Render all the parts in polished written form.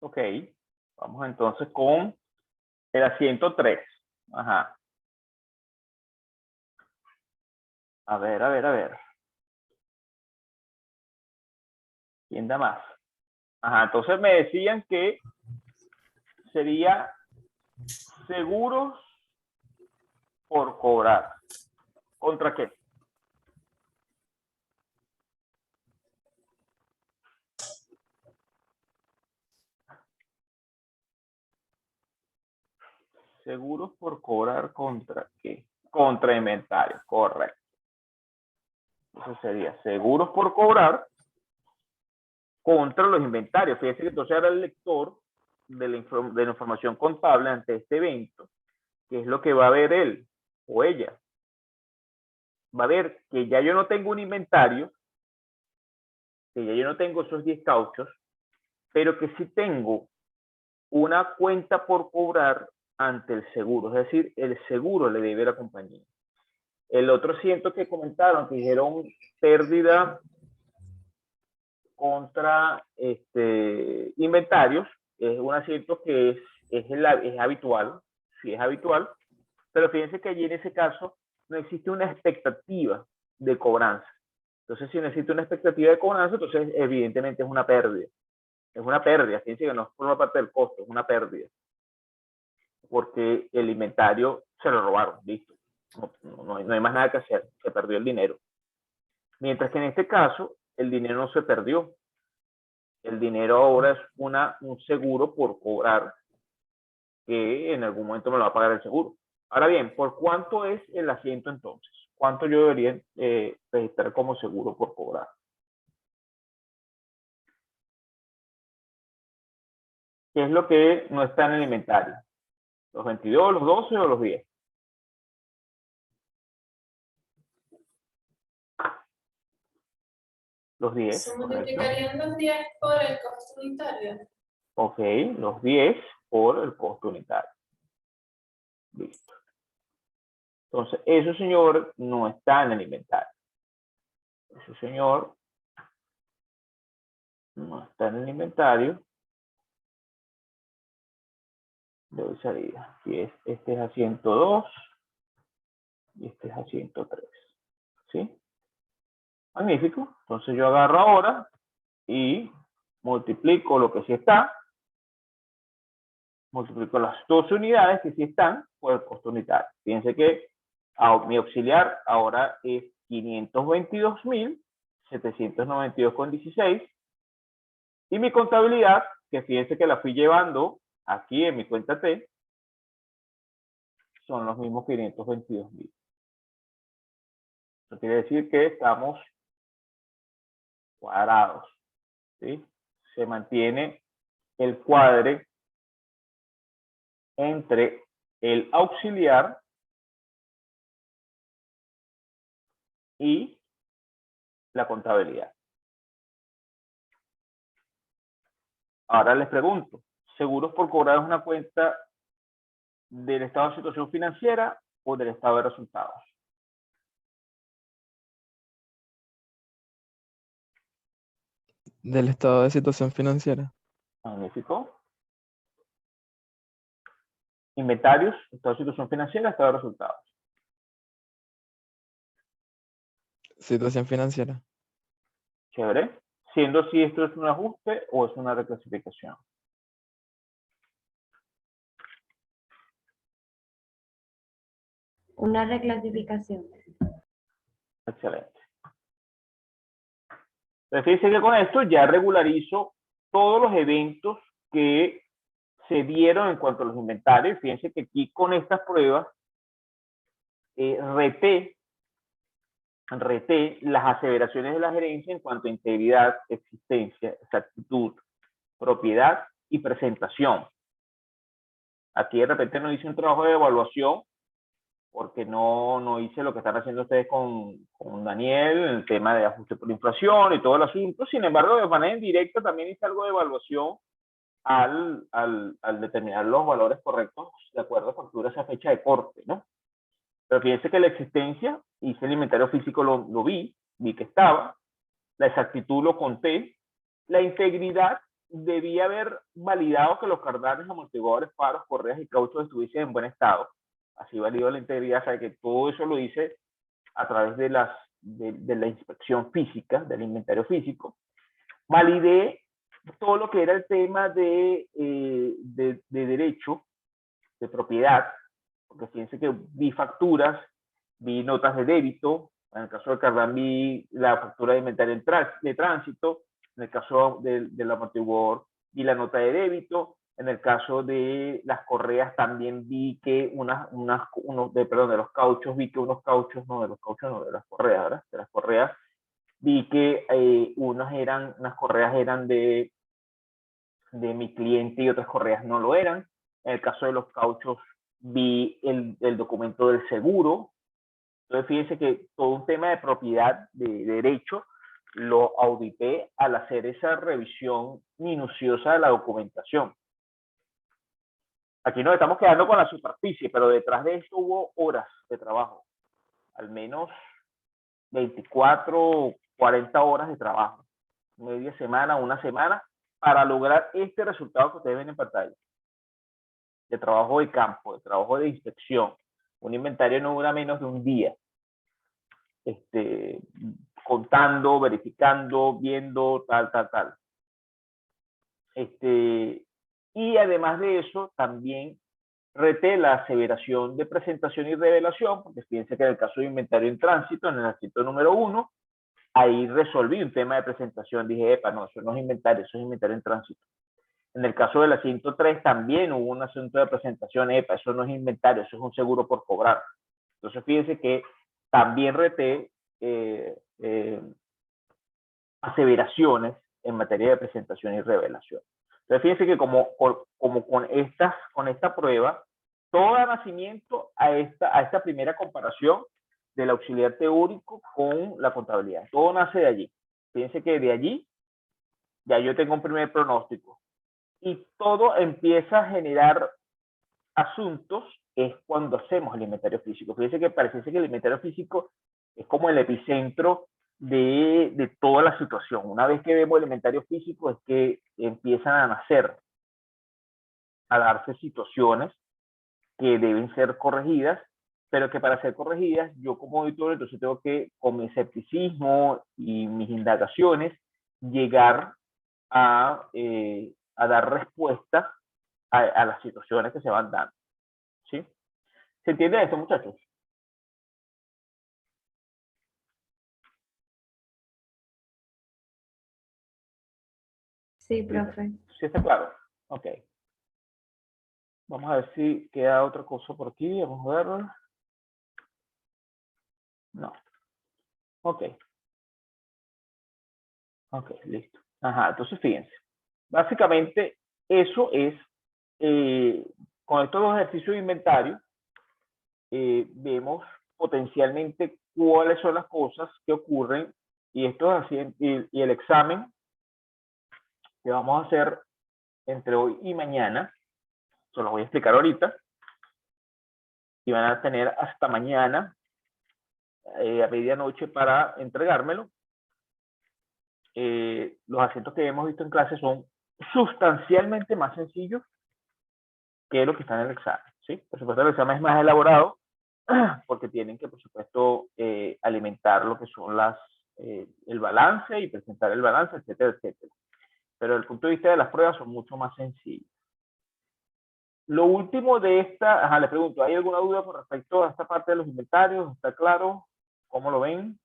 Ok, vamos entonces con el asiento 3. Ajá. A ver, a ver, a ver. ¿Quién da más? Ajá, entonces me decían que sería seguros por cobrar. ¿Contra qué? Seguros por cobrar contra qué? Contra inventario, correcto. Eso sería seguros por cobrar contra los inventarios. Fíjense que entonces era el lector de la información contable ante este evento, que es lo que va a ver él o ella. Va a ver que ya yo no tengo un inventario, que ya yo no tengo esos 10 cauchos, pero que sí tengo una cuenta por cobrar ante el seguro. Es decir, el seguro le debe a la compañía. El otro asiento que comentaron, que dijeron pérdida contra inventarios, es un asiento que es habitual, sí es habitual, pero fíjense que allí en ese caso no existe una expectativa de cobranza. Entonces, si no existe una expectativa de cobranza, entonces evidentemente es una pérdida. Es una pérdida, fíjense que no forma parte del costo, es una pérdida. Porque el inventario se lo robaron, listo. No hay más nada que hacer, se perdió el dinero. Mientras que en este caso, el dinero no se perdió. El dinero ahora es un seguro por cobrar que en algún momento me lo va a pagar el seguro. Ahora bien, ¿por cuánto es el asiento entonces? ¿Cuánto yo debería registrar como seguro por cobrar? ¿Qué es lo que no está en el inventario? ¿Los 22, los 12 o los 10? Los 10. Se multiplicarían los 10 por el costo unitario. Ok, los 10 por el costo unitario. Listo. Entonces, eso, señor, no está en el inventario. Eso, señor, no está en el inventario. De hoy salida. Aquí este es asiento 2 y este es asiento 3. ¿Sí? Magnífico. Entonces yo agarro ahora y multiplico lo que sí está, multiplico las 12 unidades que sí están por el costo unitario. Fíjense que mi auxiliar ahora es 522.792,16 y mi contabilidad, que fíjense que la fui llevando aquí en mi cuenta T, son los mismos 522.000. Eso quiere decir que estamos cuadrados, ¿sí? Se mantiene el cuadre entre el auxiliar y la contabilidad. Ahora les pregunto, ¿seguros por cobrar es una cuenta del estado de situación financiera o del estado de resultados? Del estado de situación financiera. Magnífico. Inventarios, estado de situación financiera, estado de resultados. Situación financiera. Chévere. Siendo si esto es un ajuste o es una reclasificación. Una reclasificación. Excelente. Entonces, fíjense que con esto ya regularizo todos los eventos que se dieron en cuanto a los inventarios. Fíjense que aquí con estas pruebas reté las aseveraciones de la gerencia en cuanto a integridad, existencia, exactitud, propiedad y presentación. Aquí de repente no hice un trabajo de evaluación porque no hice lo que están haciendo ustedes con Daniel, en el tema de ajuste por inflación y todo el asunto. Sin embargo, de manera indirecta también hice algo de evaluación al determinar los valores correctos de acuerdo a factura esa fecha de corte, ¿no? Pero fíjense que la existencia, hice el inventario físico, lo vi que estaba, la exactitud lo conté, la integridad debía haber validado que los cardanes, amortiguadores, faros, correas y cauchos estuviesen en buen estado. Así valido la integridad, o sea que todo eso lo hice a través de la inspección física, del inventario físico. Validé todo lo que era el tema de derecho, de propiedad, porque fíjense que vi facturas, vi notas de débito, en el caso del cardán vi la factura de inventario de tránsito, en el caso del amortiguador vi la nota de débito, en el caso de las correas también vi que de los cauchos, vi que de las correas, ¿verdad? De las correas, vi que unas correas eran de mi cliente y otras correas no lo eran. En el caso de los cauchos, vi el documento del seguro. Entonces, fíjense que todo un tema de propiedad, de derecho, lo audité al hacer esa revisión minuciosa de la documentación. Aquí nos estamos quedando con la superficie, pero detrás de esto hubo horas de trabajo. Al menos 24, 40 horas de trabajo. Media semana, una semana, para lograr este resultado que ustedes ven en pantalla. De trabajo de campo, de trabajo de inspección. Un inventario no dura menos de un día. Contando, verificando, viendo, tal. Y además de eso, también reté la aseveración de presentación y revelación, porque fíjense que en el caso de inventario en tránsito, en el artículo número 1, ahí resolví un tema de presentación. Dije, epa, no, eso no es inventario, eso es inventario en tránsito. En el caso del asiento 3 también hubo un asunto de presentación, epa, eso no es inventario, eso es un seguro por cobrar. Entonces, fíjense que también reté aseveraciones en materia de presentación y revelación. Entonces, fíjense que como con esta prueba, todo da nacimiento a esta primera comparación del auxiliar teórico con la contabilidad. Todo nace de allí. Fíjense que de allí ya yo tengo un primer pronóstico. Y todo empieza a generar asuntos, es cuando hacemos el inventario físico. Fíjense que parece que el inventario físico es como el epicentro de toda la situación. Una vez que vemos el inventario físico es que empiezan a nacer, a darse situaciones que deben ser corregidas, pero que para ser corregidas, yo como auditor, entonces tengo que, con mi escepticismo y mis indagaciones, llegar a dar respuesta a las situaciones que se van dando. ¿Sí? ¿Se entiende esto, muchachos? Sí, profe. ¿Sí está claro? Ok. Vamos a ver si queda otra cosa por aquí. Vamos a ver. No. Ok. Ok, listo. Ajá, entonces fíjense. Básicamente, eso es, con estos dos ejercicios de inventario, vemos potencialmente cuáles son las cosas que ocurren y esto es así, y el examen que vamos a hacer entre hoy y mañana, se los voy a explicar ahorita, y van a tener hasta mañana a medianoche para entregármelo. Los acentos que hemos visto en clase son sustancialmente más sencillos que lo que está en el examen, ¿sí? Por supuesto, el examen es más elaborado porque tienen que, por supuesto, alimentar lo que son el balance y presentar el balance, etcétera, etcétera. Pero desde el punto de vista de las pruebas son mucho más sencillos. Lo último de esta, les pregunto, ¿hay alguna duda con respecto a esta parte de los inventarios? ¿Está claro? ¿Cómo lo ven?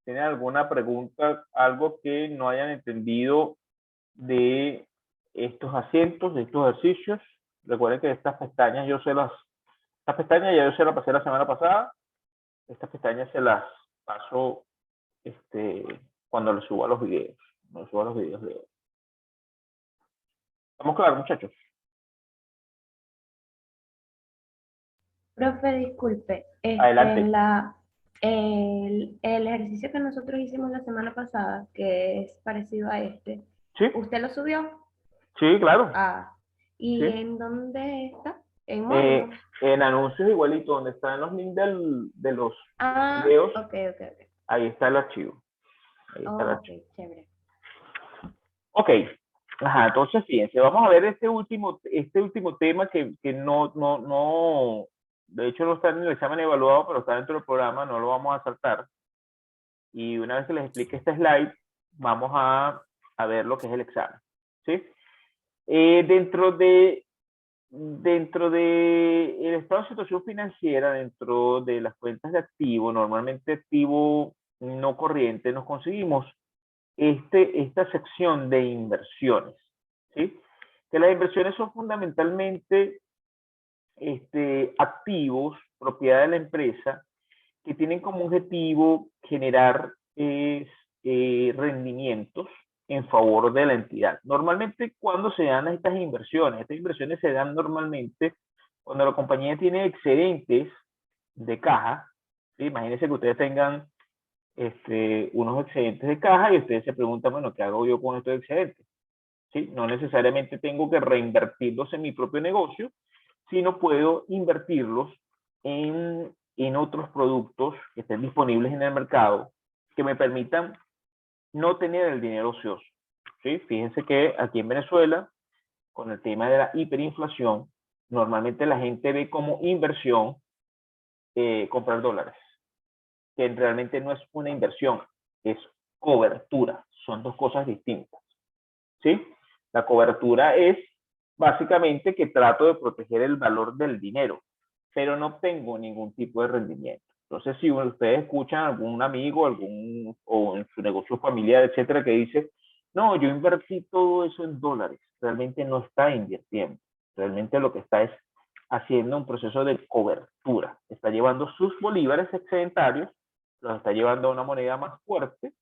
¿Tienen alguna pregunta, algo que no hayan entendido de estos asientos, de estos ejercicios? Recuerden que estas pestañas ya yo se las pasé la semana pasada. Estas pestañas se las paso cuando les suba los videos. Cuando les suba los videos de hoy. ¿Estamos claros, muchachos? Profe, disculpe. Adelante. El ejercicio que nosotros hicimos la semana pasada, que es parecido a este, ¿Sí? ¿usted lo subió? Sí, claro. Ah, ¿y Sí. en dónde está? En módulos. En anuncios igualito, donde están los links de los videos, ok. ahí está el archivo. Ahí está el archivo. Ok, chévere. Ok. Ajá, entonces fíjense, vamos a ver este último tema que no, de hecho no está en el examen evaluado, pero está dentro del programa, no lo vamos a saltar. Y una vez que les explique este slide, vamos a ver lo que es el examen. ¿Sí? Dentro de el estado de situación financiera, dentro de las cuentas de activo, normalmente activo no corriente, nos conseguimos esta sección de inversiones, ¿sí? Que las inversiones son fundamentalmente activos, propiedad de la empresa, que tienen como objetivo generar rendimientos en favor de la entidad. Normalmente, cuando se dan estas inversiones se dan normalmente cuando la compañía tiene excedentes de caja. ¿Sí? Imagínense que ustedes tengan unos excedentes de caja y ustedes se preguntan, bueno, ¿qué hago yo con estos excedentes? ¿Sí? No necesariamente tengo que reinvertirlos en mi propio negocio, sino puedo invertirlos en otros productos que estén disponibles en el mercado que me permitan no tener el dinero ocioso. ¿Sí? Fíjense que aquí en Venezuela, con el tema de la hiperinflación, normalmente la gente ve como inversión comprar dólares, que realmente no es una inversión, es cobertura. Son dos cosas distintas. ¿Sí? La cobertura es básicamente que trato de proteger el valor del dinero, pero no obtengo ningún tipo de rendimiento. Entonces, si ustedes escuchan a algún amigo, o en su negocio familiar, etcétera, que dice, no, yo invertí todo eso en dólares, realmente no está invirtiendo. Realmente lo que está es haciendo un proceso de cobertura. Está llevando sus bolívares excedentarios, los está llevando a una moneda más fuerte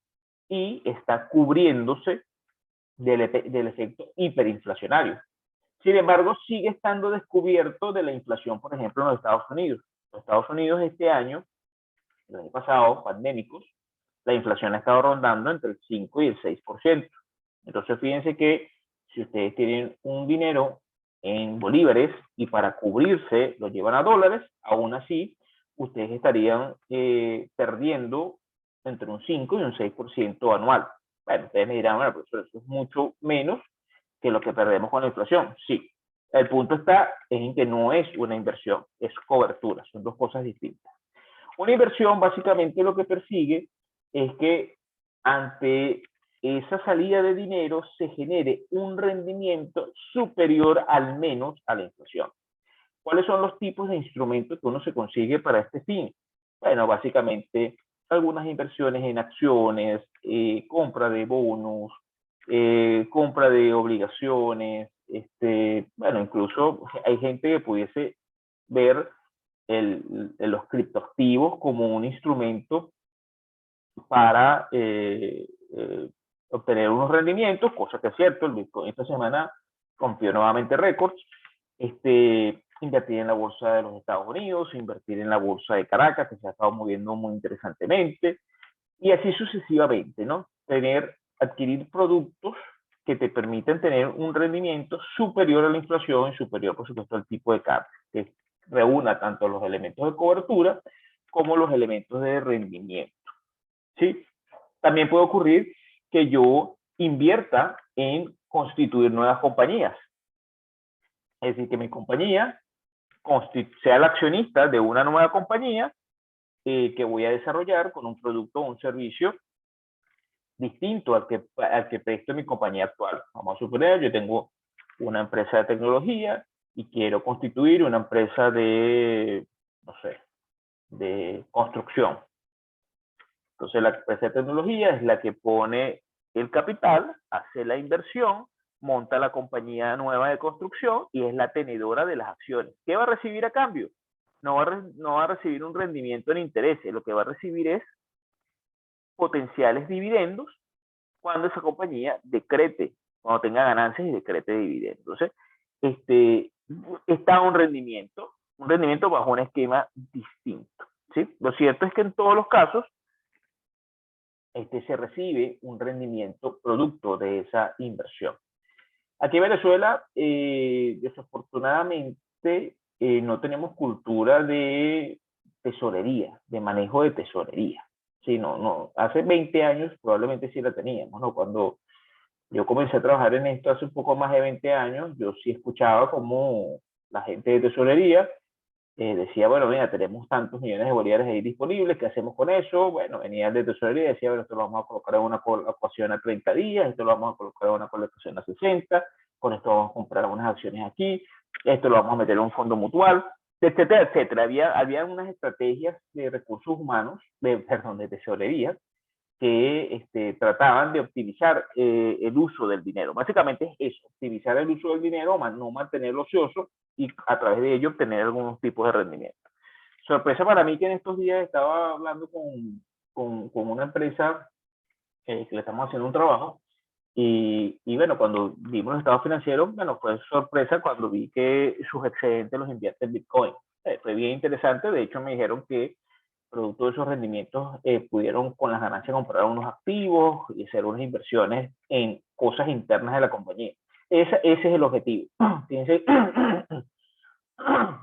y está cubriéndose del efecto hiperinflacionario. Sin embargo, sigue estando descubierto de la inflación, por ejemplo, en los Estados Unidos. Los Estados Unidos este año, el año pasado, pandémicos, la inflación ha estado rondando entre el 5 y el 6%. Entonces, fíjense que si ustedes tienen un dinero en bolívares y para cubrirse lo llevan a dólares, aún así, ustedes estarían perdiendo entre un 5 y un 6% anual. Bueno, ustedes me dirán, bueno, pero eso es mucho menos que lo que perdemos con la inflación. Sí, el punto está en que no es una inversión, es cobertura, son dos cosas distintas. Una inversión básicamente lo que persigue es que ante esa salida de dinero se genere un rendimiento superior al menos a la inflación. ¿Cuáles son los tipos de instrumentos que uno se consigue para este fin? Bueno, básicamente algunas inversiones en acciones, compra de bonos, compra de obligaciones, bueno, incluso hay gente que pudiese ver los criptoactivos como un instrumento para obtener unos rendimientos, cosa que es cierto, el Bitcoin esta semana rompió nuevamente récords. Invertir en la bolsa de los Estados Unidos, invertir en la bolsa de Caracas, que se ha estado moviendo muy interesantemente, y así sucesivamente, ¿no? Adquirir productos que te permiten tener un rendimiento superior a la inflación y superior, por supuesto, al tipo de cambio, que reúna tanto los elementos de cobertura como los elementos de rendimiento. ¿Sí? También puede ocurrir que yo invierta en constituir nuevas compañías. Es decir, que mi compañía sea el accionista de una nueva compañía que voy a desarrollar con un producto o un servicio distinto al que presto en mi compañía actual. Vamos a suponer, yo tengo una empresa de tecnología y quiero constituir una empresa de, no sé, de construcción. Entonces, la empresa de tecnología es la que pone el capital, hace la inversión, monta la compañía nueva de construcción y es la tenedora de las acciones. ¿Qué va a recibir a cambio? No va a recibir un rendimiento en intereses, lo que va a recibir es potenciales dividendos cuando esa compañía decrete, cuando tenga ganancias y decrete dividendos. Entonces, está un rendimiento bajo un esquema distinto. ¿Sí? Lo cierto es que en todos los casos, se recibe un rendimiento producto de esa inversión. Aquí en Venezuela, desafortunadamente, no tenemos cultura de tesorería, de manejo de tesorería. Sí, no, hace 20 años probablemente sí la teníamos, ¿no? Cuando yo comencé a trabajar en esto hace un poco más de 20 años, yo sí escuchaba como la gente de tesorería decía, bueno, mira, tenemos tantos millones de bolívares ahí disponibles, ¿qué hacemos con eso? Bueno, venía el de tesorería y decía, bueno, esto lo vamos a colocar en una colocación a 30 días, esto lo vamos a colocar en una colocación a 60, con esto vamos a comprar unas acciones aquí, esto lo vamos a meter en un fondo mutual, etcétera, etcétera. Había unas estrategias de recursos humanos, perdón, de tesorería, que trataban de optimizar el uso del dinero. Básicamente es eso, optimizar el uso del dinero, no mantenerlo ocioso y a través de ello obtener algunos tipos de rendimiento. Sorpresa para mí que en estos días estaba hablando con una empresa que le estamos haciendo un trabajo y bueno, cuando vimos los estados financieros, bueno, fue sorpresa cuando vi que sus excedentes los invierte en Bitcoin. Fue bien interesante, de hecho me dijeron que producto de esos rendimientos pudieron con las ganancias comprar unos activos y hacer unas inversiones en cosas internas de la compañía. Ese es el objetivo. Fíjense,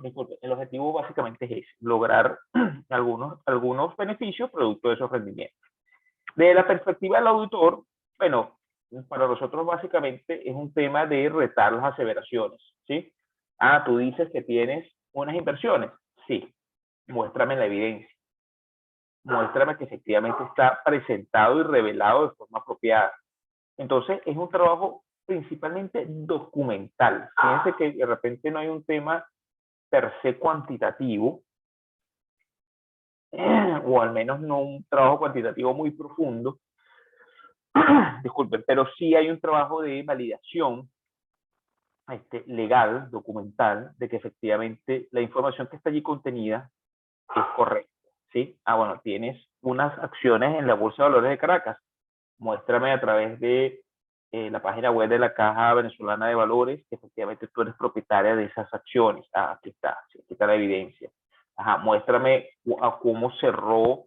disculpe, el objetivo básicamente es ese, lograr algunos beneficios producto de esos rendimientos. De la perspectiva del auditor, bueno, para nosotros básicamente es un tema de retar las aseveraciones, ¿sí? Ah, tú dices que tienes unas inversiones. Sí, muéstrame la evidencia. Muéstrame que efectivamente está presentado y revelado de forma apropiada. Entonces, es un trabajo principalmente documental. Fíjense que de repente no hay un tema per se cuantitativo, o al menos no un trabajo cuantitativo muy profundo, disculpen, pero sí hay un trabajo de validación legal, documental, de que efectivamente la información que está allí contenida es correcta. ¿Sí? Ah, bueno, tienes unas acciones en la Bolsa de Valores de Caracas. Muéstrame a través de la página web de la Caja Venezolana de Valores que efectivamente tú eres propietaria de esas acciones. Ah, aquí está la evidencia. Ajá, muéstrame a cómo cerró,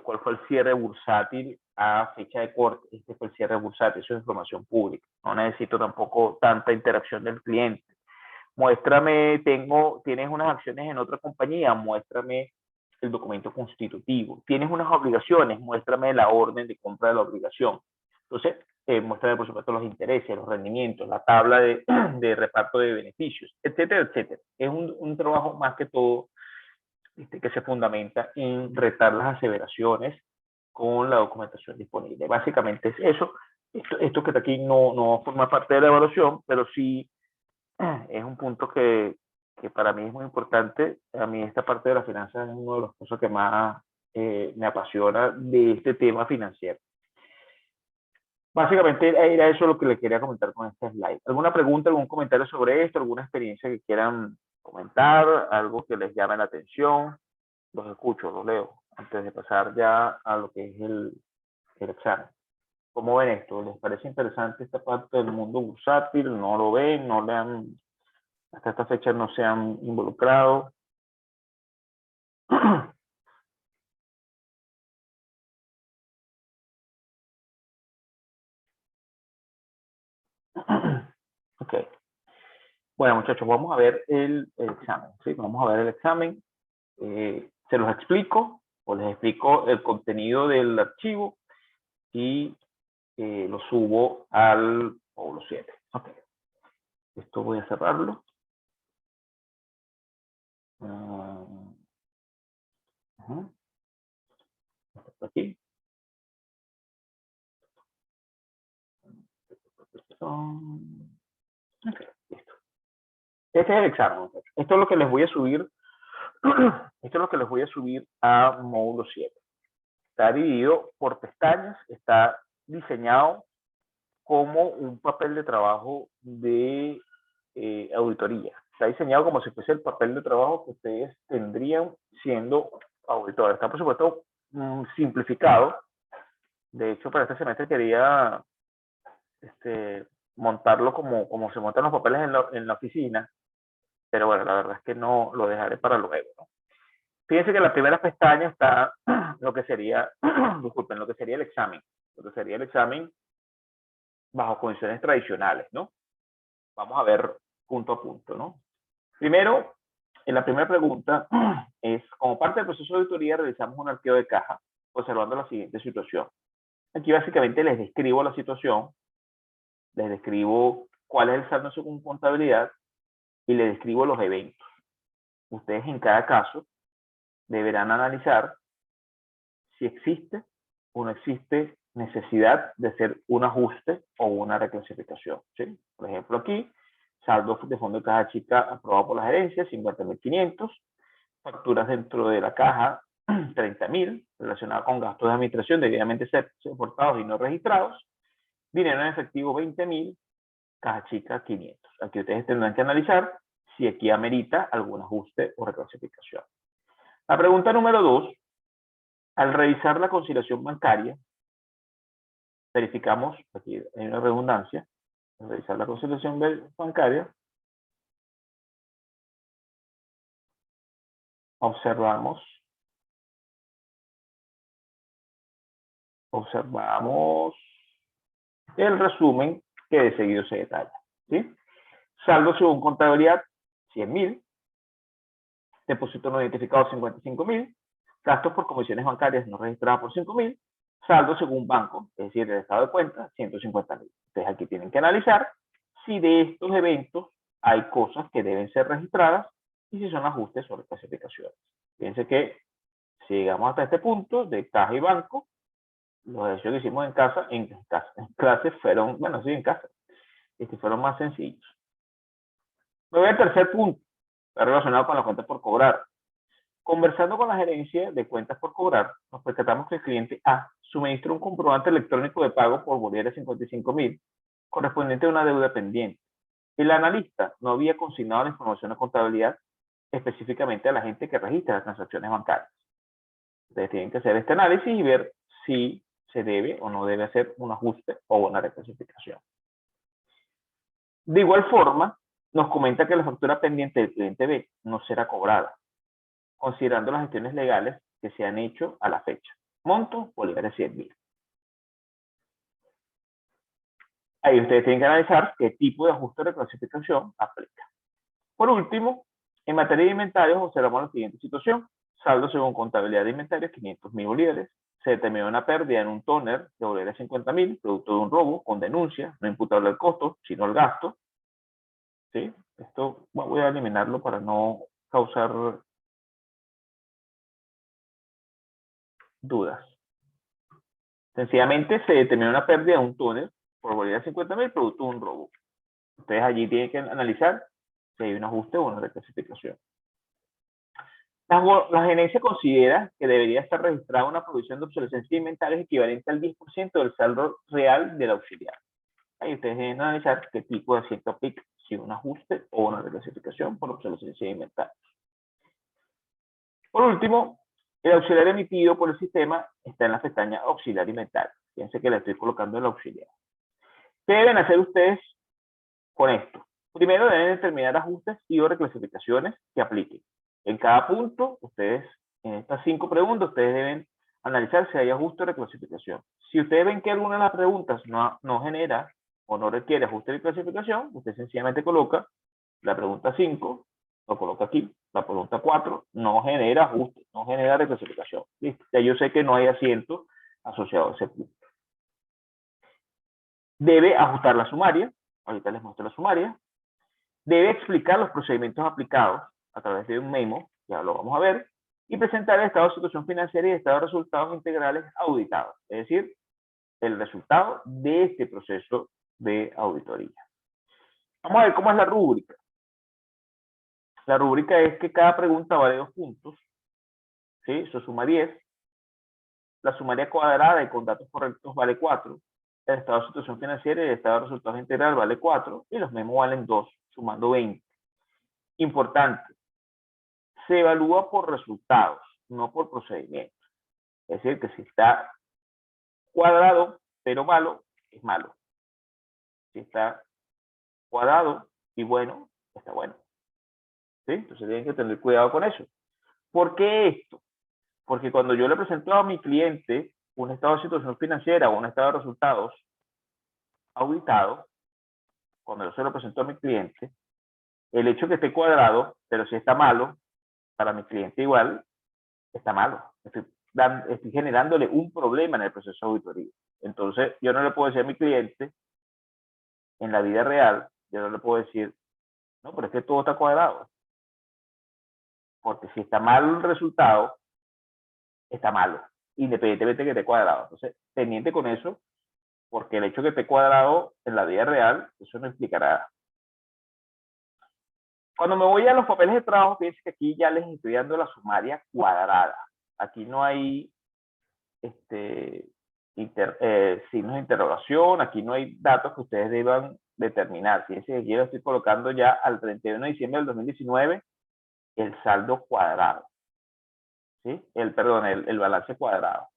cuál fue el cierre bursátil a fecha de corte. Este fue el cierre bursátil, eso es información pública. No necesito tampoco tanta interacción del cliente. Muéstrame, tienes unas acciones en otra compañía, muéstrame el documento constitutivo. Tienes unas obligaciones, muéstrame la orden de compra de la obligación. Entonces, muéstrame, por supuesto, los intereses, los rendimientos, la tabla de reparto de beneficios, etcétera, etcétera. Es un trabajo más que todo que se fundamenta en retar las aseveraciones con la documentación disponible. Básicamente es eso. Esto que está aquí no forma parte de la evaluación, pero sí es un punto que para mí es muy importante. A mí esta parte de la finanza es una de las cosas que más me apasiona de este tema financiero. Básicamente era eso lo que les quería comentar con este slide. ¿Alguna pregunta, algún comentario sobre esto? ¿Alguna experiencia que quieran comentar? ¿Algo que les llame la atención? Los escucho, los leo, antes de pasar ya a lo que es el examen. ¿Cómo ven esto? ¿Les parece interesante esta parte del mundo bursátil? ¿No lo ven? ¿No le han, hasta esta fecha no se han involucrado? Ok. Bueno, muchachos, vamos a ver el examen. ¿Sí? Vamos a ver el examen. Se los explico, o les explico el contenido del archivo y lo subo al módulo 7. Ok. Esto voy a cerrarlo. Aquí. Okay, listo. Este es el examen. Esto es lo que les voy a subir. Esto es lo que les voy a subir a módulo 7. Está dividido por pestañas. Está diseñado como un papel de trabajo de auditoría. Está diseñado como si fuese el papel de trabajo que ustedes tendrían siendo auditores. Está, por supuesto, simplificado. De hecho, para este semestre quería montarlo como se montan los papeles en la oficina, pero bueno, la verdad es que no lo dejaré para luego, ¿no? Fíjense que en la primera pestaña está lo que sería, disculpen, lo que sería el examen. Lo que sería el examen bajo condiciones tradicionales, ¿no? Vamos a ver punto a punto, ¿no? Primero, en la primera pregunta es, como parte del proceso de auditoría, realizamos un arqueo de caja observando la siguiente situación. Aquí básicamente les describo la situación les describo cuál es el saldo en su contabilidad y les describo los eventos. Ustedes en cada caso deberán analizar si existe o no existe necesidad de hacer un ajuste o una reclasificación, ¿sí? Por ejemplo, aquí, saldo de fondo de caja chica aprobado por la gerencia, 50.500, facturas dentro de la caja, 30.000, relacionadas con gastos de administración debidamente soportados y no registrados, dinero en efectivo, 20.000, caja chica, 500. Aquí ustedes tendrán que analizar si aquí amerita algún ajuste o reclasificación. La pregunta número 2, al revisar la conciliación bancaria, verificamos, aquí hay una redundancia, al revisar la conciliación bancaria, observamos el resumen que de seguido se detalla, ¿sí? Saldo según contabilidad, 100.000, depósito no identificado, 55.000, gastos por comisiones bancarias no registradas por 5.000, saldo según banco, es decir, el estado de cuenta, 150.000. Entonces aquí tienen que analizar si de estos eventos hay cosas que deben ser registradas y si son ajustes o reclasificaciones. Fíjense que si llegamos hasta este punto de caja y banco, los ejercicios que hicimos en clases fueron, bueno, sí, en casa, fueron más sencillos. Me voy al tercer punto, está relacionado con las cuentas por cobrar. Conversando con la gerencia de cuentas por cobrar, nos percatamos que el cliente A suministró un comprobante electrónico de pago por bolívares 55.000, correspondiente a una deuda pendiente. El analista no había consignado la información de contabilidad específicamente a la gente que registra las transacciones bancarias. Ustedes tienen que hacer este análisis y ver si se debe o no debe hacer un ajuste o una reclasificación. De igual forma, nos comenta que la factura pendiente del cliente B no será cobrada, considerando las gestiones legales que se han hecho a la fecha. Monto, bolívares 100.000. Ahí ustedes tienen que analizar qué tipo de ajuste o reclasificación aplica. Por último, en materia de inventarios observamos la siguiente situación. Saldo según contabilidad de inventarios, 500.000 bolívares. Se determinó una pérdida en un tóner de bolívares 50.000, producto de un robo con denuncia, no imputable al costo, sino al gasto. ¿Sí? Esto voy a eliminarlo para no causar dudas. Sencillamente se determinó una pérdida de un tóner por bolívares 50.000, producto de un robo. Ustedes allí tienen que analizar si hay un ajuste o una reclasificación. La gerencia considera que debería estar registrada una provisión de obsolescencia de inventarios equivalente al 10% del saldo real del auxiliar. Ahí ustedes deben analizar qué tipo de asiento aplica, si un ajuste o una reclasificación por obsolescencia de inventarios. Por último, el auxiliar emitido por el sistema está en la pestaña auxiliar inventario. Fíjense que le estoy colocando el auxiliar. ¿Qué deben hacer ustedes con esto? Primero deben determinar ajustes y o reclasificaciones que apliquen. En cada punto, ustedes, en estas 5 preguntas, ustedes deben analizar si hay ajuste o reclasificación. Si ustedes ven que alguna de las preguntas no genera o no requiere ajuste o reclasificación, usted sencillamente coloca la pregunta 5, lo coloca aquí, la pregunta 4, no genera ajuste, no genera reclasificación. ¿Listo? Ya yo sé que no hay asiento asociado a ese punto. Debe ajustar la sumaria, ahorita les muestro la sumaria. Debe explicar los procedimientos aplicados a través de un memo, ya lo vamos a ver, y presentar el estado de situación financiera y el estado de resultados integrales auditados, es decir, el resultado de este proceso de auditoría. Vamos a ver cómo es la rúbrica. La rúbrica es que cada pregunta vale 2 puntos, ¿sí? Eso suma 10. La sumaria cuadrada y con datos correctos vale 4. El estado de situación financiera y el estado de resultados integral vale 4. Y los memos valen 2, sumando 20. Importante, se evalúa por resultados, no por procedimientos. Es decir, que si está cuadrado pero malo, es malo. Si está cuadrado y bueno, está bueno. ¿Sí? Entonces tienen que tener cuidado con eso. ¿Por qué esto? Porque cuando yo le presento a mi cliente un estado de situación financiera o un estado de resultados auditado, cuando yo se lo presento a mi cliente, el hecho que esté cuadrado, pero si está malo, para mi cliente igual, está malo. Estoy generándole un problema en el proceso de auditoría. Entonces, yo no le puedo decir a mi cliente En la vida real, yo no le puedo decir, no, pero es que todo está cuadrado. Porque si está mal el resultado, está malo, independientemente de que esté cuadrado. Entonces, pendiente con eso, porque el hecho de que esté cuadrado en la vida real, eso no implica nada. Cuando me voy a los papeles de trabajo, fíjense que aquí ya les estoy dando la sumaria cuadrada. Aquí no hay signos de interrogación, aquí no hay datos que ustedes deban determinar. Fíjense que aquí lo estoy colocando ya al 31 de diciembre del 2019, el saldo cuadrado. ¿Sí? El balance cuadrado.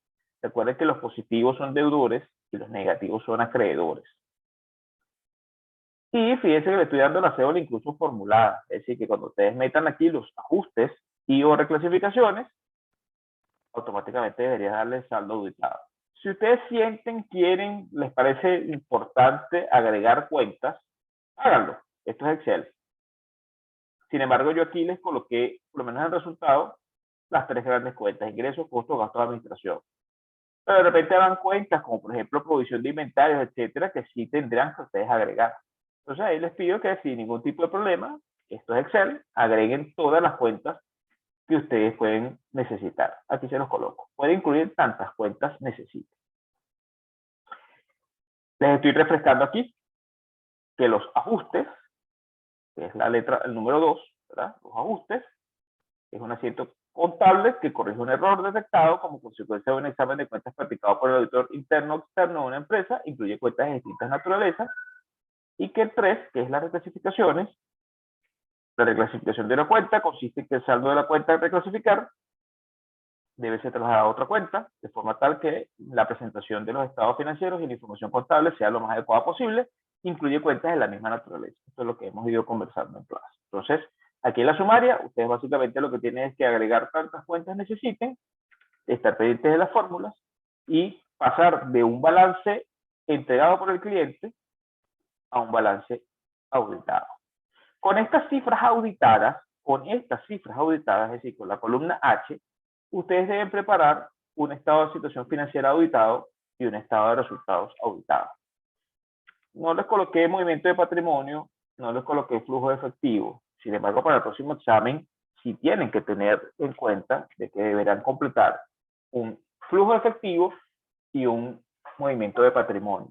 Recuerden que los positivos son deudores y los negativos son acreedores. Y fíjense que le estoy dando la cédula incluso formulada. Es decir, que cuando ustedes metan aquí los ajustes y o reclasificaciones, automáticamente debería darle el saldo auditado. Si ustedes sienten, quieren, les parece importante agregar cuentas, háganlo. Esto es Excel. Sin embargo, yo aquí les coloqué, por lo menos en el resultado, las tres grandes cuentas: ingresos, costos, gastos de administración. Pero de repente hagan cuentas como por ejemplo provisión de inventarios, etcétera, que sí tendrán que ustedes agregar. Entonces ahí les pido que sin ningún tipo de problema, esto es Excel, agreguen todas las cuentas que ustedes pueden necesitar. Aquí se los coloco. Pueden incluir tantas cuentas necesiten. Les estoy refrescando aquí que los ajustes, que es la letra, el número 2, ¿verdad? Los ajustes, es un asiento contable que corrige un error detectado como consecuencia de un examen de cuentas practicado por el auditor interno o externo de una empresa, incluye cuentas de distintas naturalezas, y que el 3, que es las reclasificaciones, la reclasificación de una cuenta consiste en que el saldo de la cuenta a reclasificar debe ser trasladado a otra cuenta, de forma tal que la presentación de los estados financieros y la información contable sea lo más adecuada posible, incluye cuentas de la misma naturaleza. Esto es lo que hemos ido conversando en clase. Entonces, aquí en la sumaria, ustedes básicamente lo que tienen es que agregar tantas cuentas necesiten, estar pendientes de las fórmulas y pasar de un balance entregado por el cliente a un balance auditado. Con estas cifras auditadas, es decir, con la columna H, ustedes deben preparar un estado de situación financiera auditado y un estado de resultados auditado. No les coloqué movimiento de patrimonio, no les coloqué flujo de efectivo. Sin embargo, para el próximo examen, sí tienen que tener en cuenta de que deberán completar un flujo de efectivo y un movimiento de patrimonio.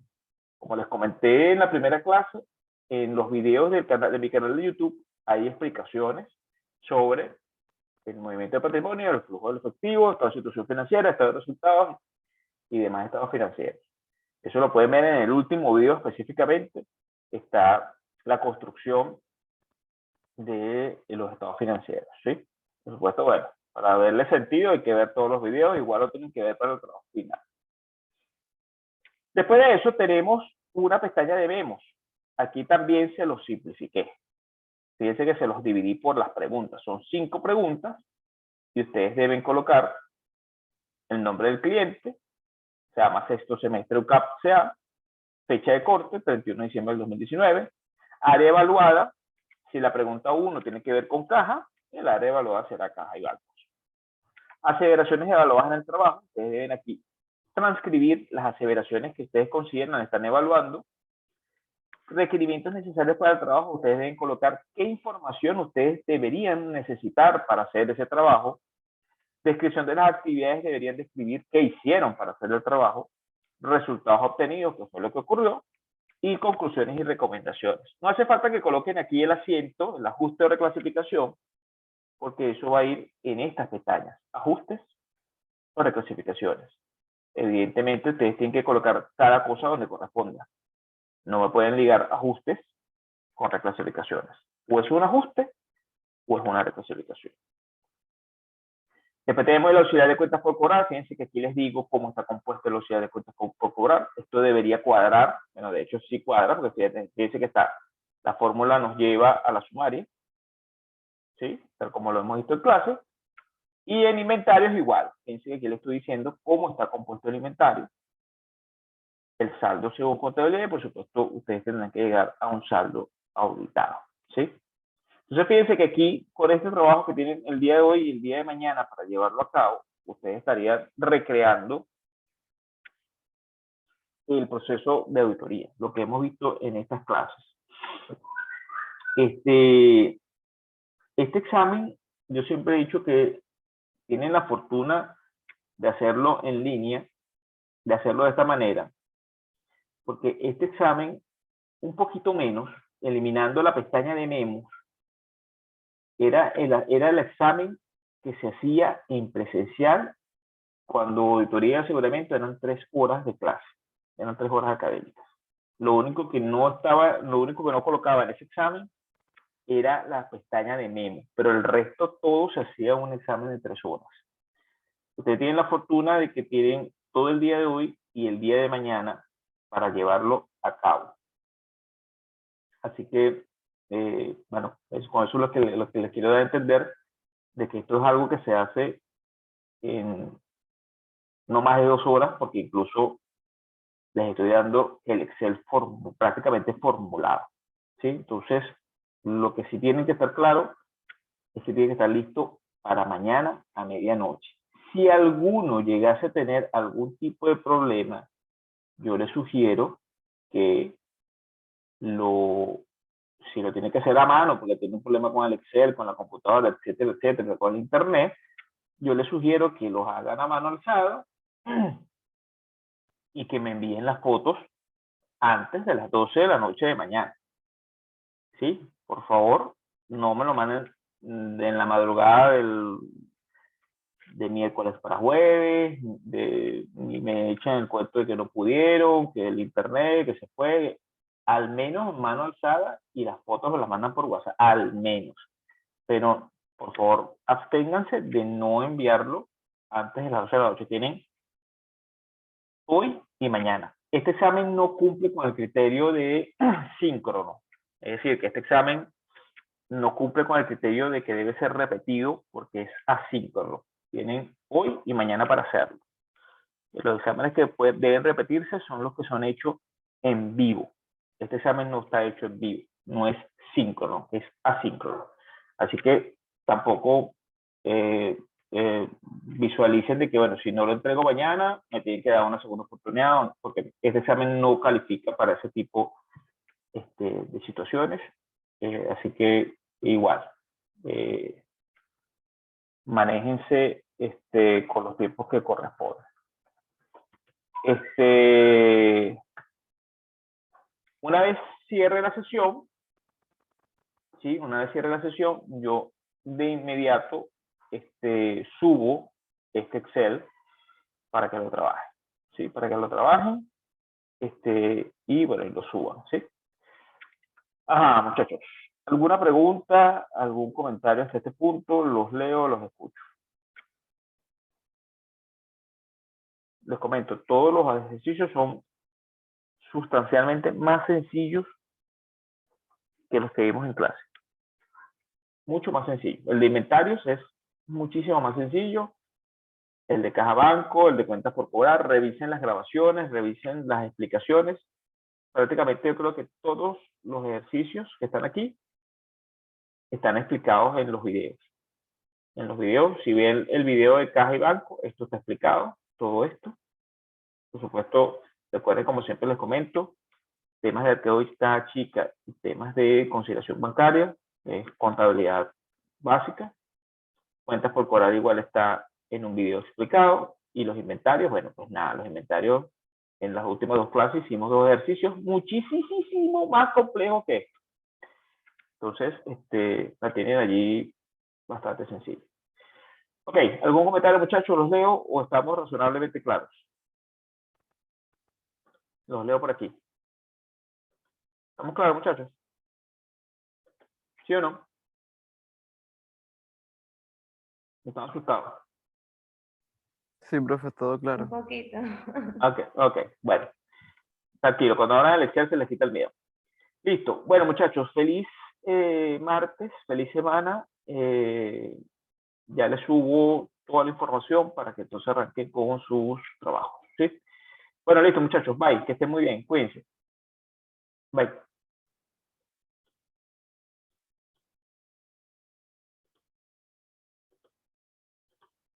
Como les comenté en la primera clase, en los videos de mi canal de YouTube hay explicaciones sobre el movimiento de patrimonio, el flujo del efectivo, estado de situación financiera, estado de resultados y demás estados financieros. Eso lo pueden ver en el último video específicamente. Está la construcción de los estados financieros, ¿sí? Por supuesto, bueno, para verle sentido hay que ver todos los videos, igual lo tienen que ver para el trabajo final. Después de eso tenemos una pestaña de memos. Aquí también se los simplifiqué. Fíjense que se los dividí por las preguntas. Son 5 preguntas y ustedes deben colocar el nombre del cliente, se llama sexto semestre UCAP-CA, fecha de corte, 31 de diciembre del 2019, área evaluada. Si la pregunta 1 tiene que ver con caja, el área evaluada será caja y bancos. Aseveraciones evaluadas en el trabajo. Ustedes deben aquí transcribir las aseveraciones que ustedes consideran están evaluando. Requerimientos necesarios para el trabajo. Ustedes deben colocar qué información ustedes deberían necesitar para hacer ese trabajo. Descripción de las actividades, deberían describir qué hicieron para hacer el trabajo. Resultados obtenidos, qué fue lo que ocurrió. Y conclusiones y recomendaciones. No hace falta que coloquen aquí el asiento, el ajuste o reclasificación, porque eso va a ir en estas pestañas: ajustes o reclasificaciones. Evidentemente, ustedes tienen que colocar cada cosa donde corresponda. No me pueden ligar ajustes con reclasificaciones. O es un ajuste o es una reclasificación. Después tenemos la auxiliar de cuentas por cobrar. Fíjense que aquí les digo cómo está compuesto el auxiliar de cuentas por cobrar. Esto debería cuadrar. Bueno, de hecho sí cuadra, porque fíjense que está, la fórmula nos lleva a la sumaria, ¿sí? Tal como lo hemos visto en clase. Y en inventario es igual. Fíjense que aquí les estoy diciendo cómo está compuesto el inventario. El saldo según contabilidad, y por supuesto ustedes tendrán que llegar a un saldo auditado, ¿sí? Entonces fíjense que aquí, con este trabajo que tienen el día de hoy y el día de mañana para llevarlo a cabo, ustedes estarían recreando el proceso de auditoría, lo que hemos visto en estas clases. Este examen, yo siempre he dicho que tienen la fortuna de hacerlo en línea, de hacerlo de esta manera, porque este examen, un poquito menos, eliminando la pestaña de memos, era el examen que se hacía en presencial cuando auditoría y aseguramiento eran 3 horas de clase, eran 3 horas académicas. Lo único que no colocaba en ese examen era la pestaña de memo, pero el resto todo se hacía un examen de 3 horas. Ustedes tienen la fortuna de que tienen todo el día de hoy y el día de mañana para llevarlo a cabo. Así que, bueno, con eso es lo que les quiero dar a entender, de que esto es algo que se hace en no más de 2 horas, porque incluso les estoy dando el Excel prácticamente formulado, ¿sí? Entonces, lo que sí tienen que estar claro es que tienen que estar listo para mañana a medianoche. Si alguno llegase a tener algún tipo de problema, yo les sugiero que si lo tiene que hacer a mano, porque tiene un problema con el Excel, con la computadora, etcétera, etcétera, con el Internet, yo les sugiero que los hagan a mano alzada y que me envíen las fotos antes de las 12 de la noche de mañana. ¿Sí? Por favor, no me lo manden en la madrugada de miércoles para jueves, ni me echan el cuento de que no pudieron, que el internet, que se fue. Al menos mano alzada y las fotos me las mandan por WhatsApp, al menos. Pero, por favor, absténganse de no enviarlo antes de las 12 de la noche. Tienen hoy y mañana. Este examen no cumple con el criterio de síncrono. Es decir, que este examen no cumple con el criterio de que debe ser repetido porque es asíncrono. Tienen hoy y mañana para hacerlo. Los exámenes que deben repetirse son los que son hechos en vivo. Este examen no está hecho en vivo, no es síncrono, es asíncrono. Así que tampoco visualicen de que, bueno, si no lo entrego mañana, me tienen que dar una segunda oportunidad, porque este examen no califica para ese tipo de situaciones. Así que igual, manéjense con los tiempos que corresponden. Una vez cierre la sesión, ¿sí? Una vez cierre la sesión, yo de inmediato subo este Excel para que lo trabajen, ¿sí? Para que lo trabajen y bueno, y lo suban, ¿sí? Ajá, muchachos. ¿Alguna pregunta, algún comentario hasta este punto? Los leo, los escucho. Les comento, todos los ejercicios son sustancialmente más sencillos que los que vimos en clase. Mucho más sencillo. El de inventarios es muchísimo más sencillo. El de caja banco, el de cuentas por cobrar, revisen las grabaciones, revisen las explicaciones. Prácticamente yo creo que todos los ejercicios que están aquí están explicados en los videos. En los videos, si ven el video de caja y banco, esto está explicado, todo esto. Por supuesto, recuerden, como siempre les comento, temas de arqueología chica y temas de conciliación bancaria, contabilidad básica. Cuentas por cobrar igual está en un video explicado. Y los inventarios, bueno, pues nada, los inventarios en las últimas 2 clases hicimos 2 ejercicios muchísimo más complejos que esto. Entonces, la tienen allí bastante sencilla. Ok, ¿algún comentario, muchachos? ¿Los leo o estamos razonablemente claros? Los leo por aquí. ¿Estamos claros, muchachos? ¿Sí o no? ¿Están asustados? Sí, profe, todo claro. Un poquito. Ok, bueno. Tranquilo, cuando abran el Excel se les quita el miedo. Listo. Bueno, muchachos, feliz martes, feliz semana. Ya les subo toda la información para que entonces arranquen con sus trabajos, ¿sí? Bueno, listo, muchachos. Bye. Que estén muy bien. Cuídense. Bye.